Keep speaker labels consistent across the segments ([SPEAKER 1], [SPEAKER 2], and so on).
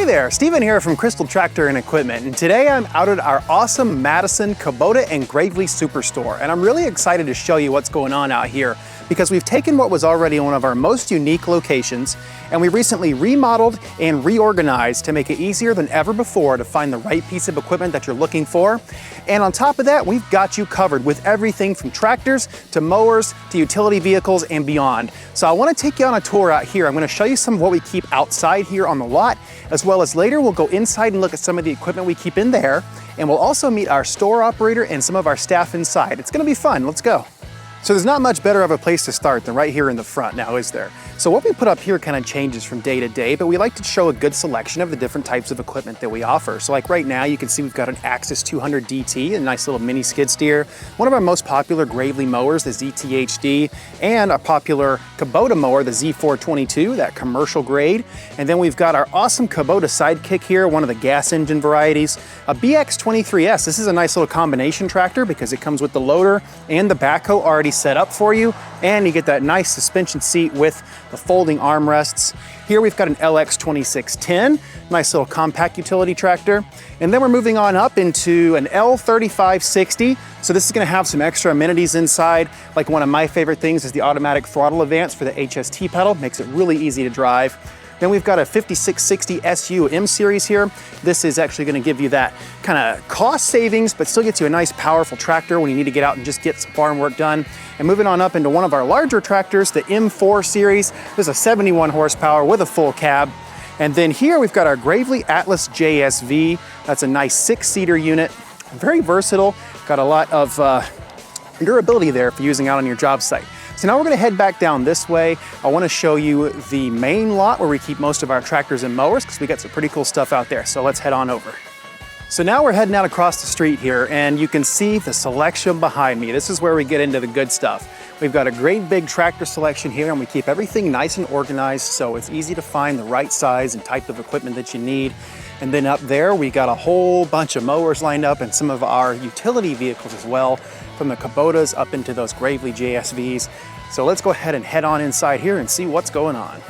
[SPEAKER 1] Hey there, Steven here from Crystal Tractor and Equipment, and today I'm out at our awesome Madison, Kubota, and Gravely Superstore, and I'm really excited to show you what's going on out here because we've taken what was already one of our most unique locations and we recently remodeled and reorganized to make it easier than ever before to find the right piece of equipment that you're looking for. And on top of that, we've got you covered with everything from tractors to mowers to utility vehicles and beyond. So I want to take you on a tour out here. I'm going to show you some of what we keep outside here on the lot, as well as later we'll go inside and look at some of the equipment we keep in there, and we'll also meet our store operator and some of our staff inside. It's going to be fun. Let's go. So there's not much better of a place to start than right here in the front now, is there? So what we put up here kind of changes from day to day, but we like to show a good selection of the different types of equipment that we offer. So like right now, you can see we've got an Axis 200 DT, a nice little mini skid steer, one of our most popular Gravely mowers, the ZTHD, and a popular Kubota mower, the Z422, that commercial grade. And then we've got our awesome Kubota Sidekick here, one of the gas engine varieties, a BX23S. This is a nice little combination tractor because it comes with the loader and the backhoe already set up for you, and you get that nice suspension seat with the folding armrests. Here we've got an LX2610, nice little compact utility tractor. And then we're moving on up into an L3560. So this is gonna have some extra amenities inside. Like one of my favorite things is the automatic throttle advance for the HST pedal, makes it really easy to drive. Then we've got a 5660 SU M series here. This is actually gonna give you that kind of cost savings, but still gets you a nice powerful tractor when you need to get out and just get some farm work done. And moving on up into one of our larger tractors, the M4 series. There's a 71 horsepower with a full cab. And then here we've got our Gravely Atlas JSV. That's a nice 6-seater unit, very versatile, got a lot of durability there for using out on your job site. So now we're gonna head back down this way. I wanna show you the main lot where we keep most of our tractors and mowers because we got some pretty cool stuff out there. So let's head on over. So now we're heading out across the street here and you can see the selection behind me. This is where we get into the good stuff. We've got a great big tractor selection here and we keep everything nice and organized so it's easy to find the right size and type of equipment that you need. And then up there, we got a whole bunch of mowers lined up and some of our utility vehicles as well, from the Kubotas up into those Gravely JSVs. So let's go ahead and head on inside here and see what's going on.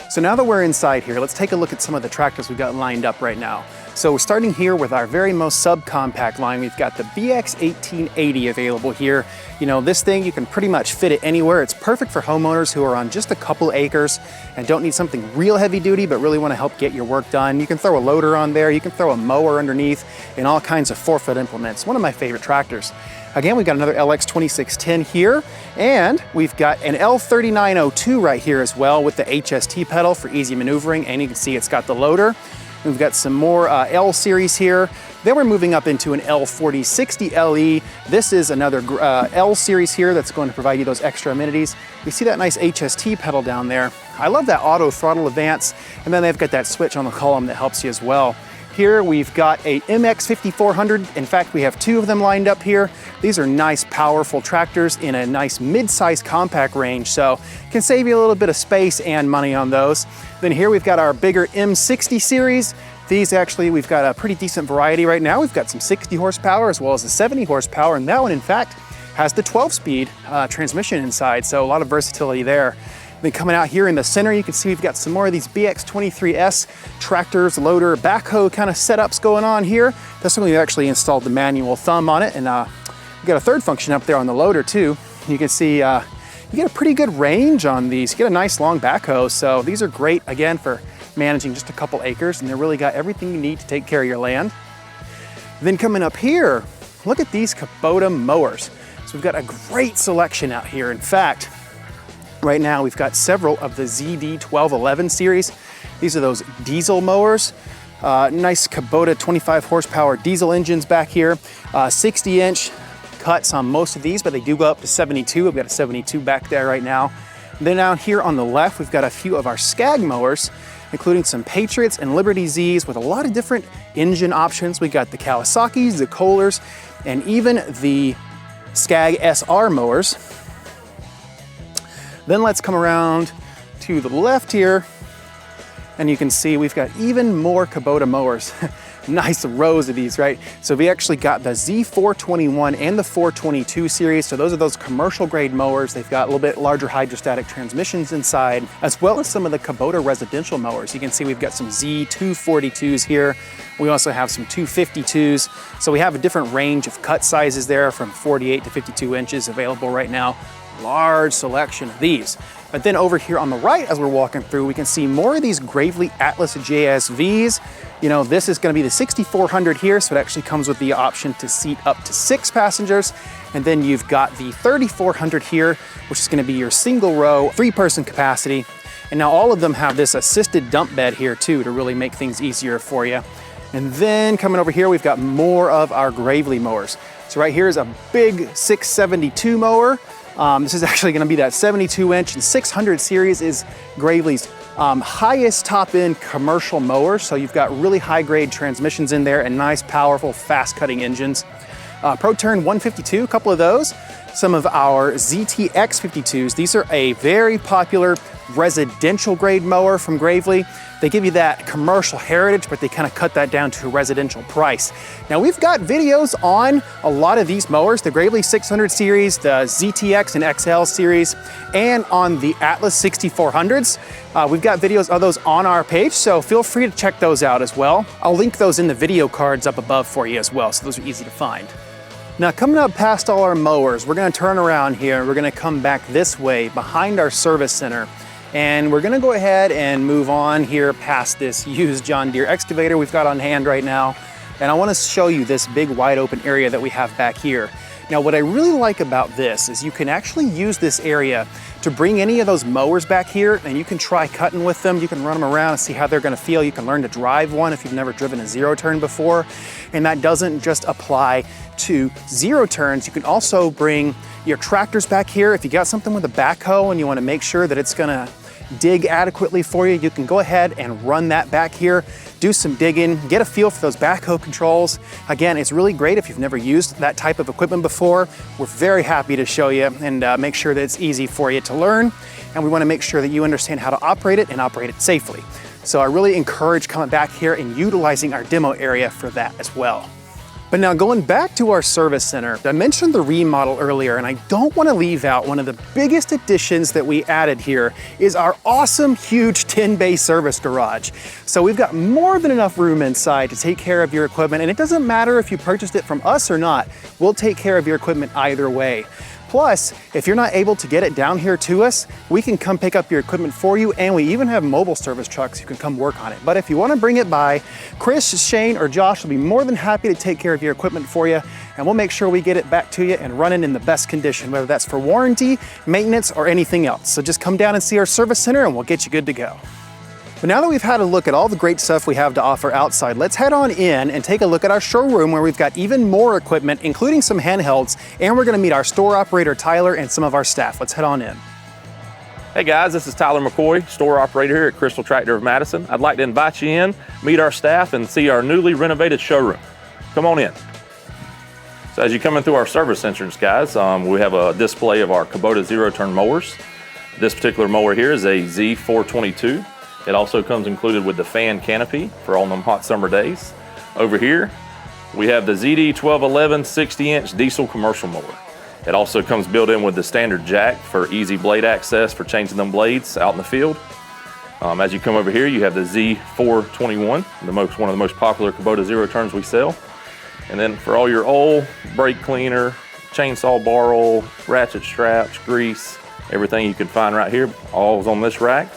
[SPEAKER 1] So now that we're inside here, let's take a look at some of the tractors we've got lined up right now. So starting here with our very most subcompact line, we've got the BX1880 available here. You know, this thing, you can pretty much fit it anywhere. It's perfect for homeowners who are on just a couple acres and don't need something real heavy duty, but really want to help get your work done. You can throw a loader on there, you can throw a mower underneath, and all kinds of 4-foot implements. One of my favorite tractors. Again, we've got another LX2610 here, and we've got an L3902 right here as well with the HST pedal for easy maneuvering, and you can see it's got the loader. We've got some more L series here. Then we're moving up into an L4060 LE. This is another L series here that's going to provide you those extra amenities. You see that nice HST pedal down there. I love that auto throttle advance, and then they've got that switch on the column that helps you as well. Here we've got a MX5400. In fact, we have 2 of them lined up here. These are nice, powerful tractors in a nice mid-size compact range, so can save you a little bit of space and money on those. Then here we've got our bigger M60 series. These actually, we've got a pretty decent variety right now. We've got some 60 horsepower as well as a 70 horsepower, and that one, in fact, has the 12-speed transmission inside, so a lot of versatility there. Then coming out here in the center, you can see we've got some more of these BX23S tractors, loader, backhoe kind of setups going on here. This one we've actually installed the manual thumb on it, and we've got a third function up there on the loader too. You can see you get a pretty good range on these. You get a nice long backhoe, so these are great, again, for managing just a couple acres, and they really got everything you need to take care of your land. Then coming up here, look at these Kubota mowers. So we've got a great selection out here. In fact, right now we've got several of the ZD1211 series. These are those diesel mowers. Nice Kubota 25 horsepower diesel engines back here. 60-inch cuts on most of these, but they do go up to 72. We've got a 72 back there right now. Then down here on the left, we've got a few of our Skag mowers, including some Patriots and Liberty Zs with a lot of different engine options. We got the Kawasaki's, the Kohlers, and even the Skag SR mowers. Then let's come around to the left here, and you can see we've got even more Kubota mowers. nice rows of these, right? So we actually got the Z421 and the 422 series. So those are those commercial grade mowers. They've got a little bit larger hydrostatic transmissions inside, as well as some of the Kubota residential mowers. You can see we've got some Z242s here. We also have some 252s. So we have a different range of cut sizes there from 48 to 52 inches available right now. Large selection of these. But then over here on the right, as we're walking through, we can see more of these Gravely Atlas JSVs. You know, this is going to be the 6400 here, so it actually comes with the option to seat up to 6 passengers. And then you've got the 3400 here, which is going to be your single row, 3-person capacity. And now all of them have this assisted dump bed here too, to really make things easier for you. And then coming over here, we've got more of our Gravely mowers. So right here is a big 672 mower. This is actually going to be that 72-inch, and 600 series is Gravely's highest top-end commercial mower. So you've got really high-grade transmissions in there and nice, powerful, fast-cutting engines. ProTurn 152, a couple of those. Some of our ZTX 52s. These are a very popular residential grade mower from Gravely. They give you that commercial heritage, but they kind of cut that down to a residential price. Now we've got videos on a lot of these mowers, the Gravely 600 series, the ZTX and XL series, and on the Atlas 6400s. We've got videos of those on our page, so feel free to check those out as well. I'll link those in the video cards up above for you as well, so those are easy to find. Now coming up past all our mowers, we're gonna turn around here and we're gonna come back this way behind our service center. And we're gonna go ahead and move on here past this used John Deere excavator we've got on hand right now. And I wanna show you this big wide open area that we have back here. Now what I really like about this is you can actually use this area to bring any of those mowers back here, and you can try cutting with them. You can run them around and see how they're gonna feel. You can learn to drive one if you've never driven a zero turn before. And that doesn't just apply to zero turns. You can also bring your tractors back here. If you got something with a backhoe and you wanna make sure that it's gonna dig adequately for you, you can go ahead and run that back here, do some digging, get a feel for those backhoe controls. Again, it's really great if you've never used that type of equipment before. We're very happy to show you and make sure that it's easy for you to learn. And we wanna make sure that you understand how to operate it and operate it safely. So I really encourage coming back here and utilizing our demo area for that as well. But now going back to our service center, I mentioned the remodel earlier, and I don't want to leave out one of the biggest additions that we added here is our awesome, huge 10-bay service garage. So we've got more than enough room inside to take care of your equipment, and it doesn't matter if you purchased it from us or not, we'll take care of your equipment either way. Plus, if you're not able to get it down here to us, we can come pick up your equipment for you, and we even have mobile service trucks who can come work on it. But if you want to bring it by, Chris, Shane, or Josh will be more than happy to take care of your equipment for you, and we'll make sure we get it back to you and running in the best condition, whether that's for warranty, maintenance, or anything else. So just come down and see our service center and we'll get you good to go. But now that we've had a look at all the great stuff we have to offer outside, let's head on in and take a look at our showroom where we've got even more equipment, including some handhelds, and we're gonna meet our store operator, Tyler, and some of our staff. Let's head on in.
[SPEAKER 2] Hey guys, this is Tyler McCoy, store operator here at Crystal Tractor of Madison. I'd like to invite you in, meet our staff, and see our newly renovated showroom. Come on in. So as you come in through our service entrance, guys, we have a display of our Kubota zero-turn mowers. This particular mower here is a Z422. It also comes included with the fan canopy for all them hot summer days. Over here, we have the ZD1211 60-inch diesel commercial mower. It also comes built in with the standard jack for easy blade access for changing them blades out in the field. As you come over here, you have the Z421, one of the most popular Kubota zero turns we sell. And then for all your oil, brake cleaner, chainsaw bar oil, ratchet straps, grease, everything you can find right here, all is on this rack.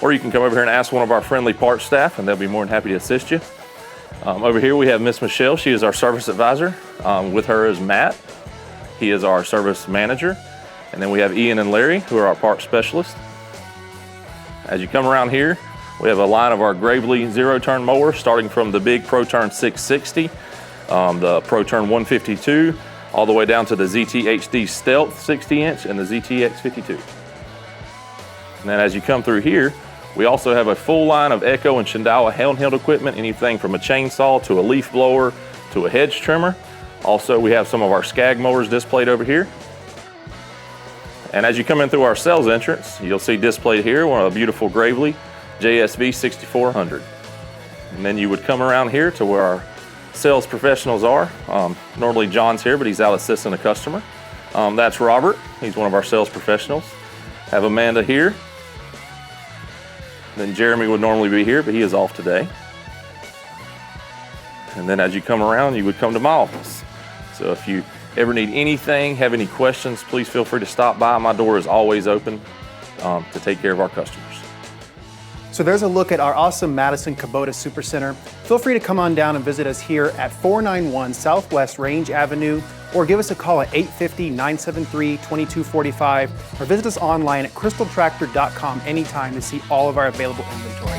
[SPEAKER 2] Or you can come over here and ask one of our friendly parts staff and they'll be more than happy to assist you. Over here we have Miss Michelle. She is our service advisor. With her is Matt. He is our service manager. And then we have Ian and Larry, who are our parts specialists. As you come around here, we have a line of our Gravely zero-turn mower, starting from the big ProTurn 660, the ProTurn 152, all the way down to the ZT-HD Stealth 60-inch and the ZTX 52. And then as you come through here, we also have a full line of Echo and Shindawa handheld equipment, anything from a chainsaw to a leaf blower to a hedge trimmer. Also, we have some of our Skag mowers displayed over here. And as you come in through our sales entrance, you'll see displayed here one of the beautiful Gravely JSV 6400. And then you would come around here to where our sales professionals are. Normally John's here, but he's out assisting a customer. That's Robert. He's one of our sales professionals. Have Amanda here. Then Jeremy would normally be here, but he is off today. And then as you come around, you would come to my office. So if you ever need anything, have any questions, please feel free to stop by. My door is always open to take care of our customers.
[SPEAKER 1] So there's a look at our awesome Madison Kubota Supercenter. Feel free to come on down and visit us here at 491 Southwest Range Avenue, or give us a call at 850-973-2245, or visit us online at crystaltractor.com anytime to see all of our available inventory.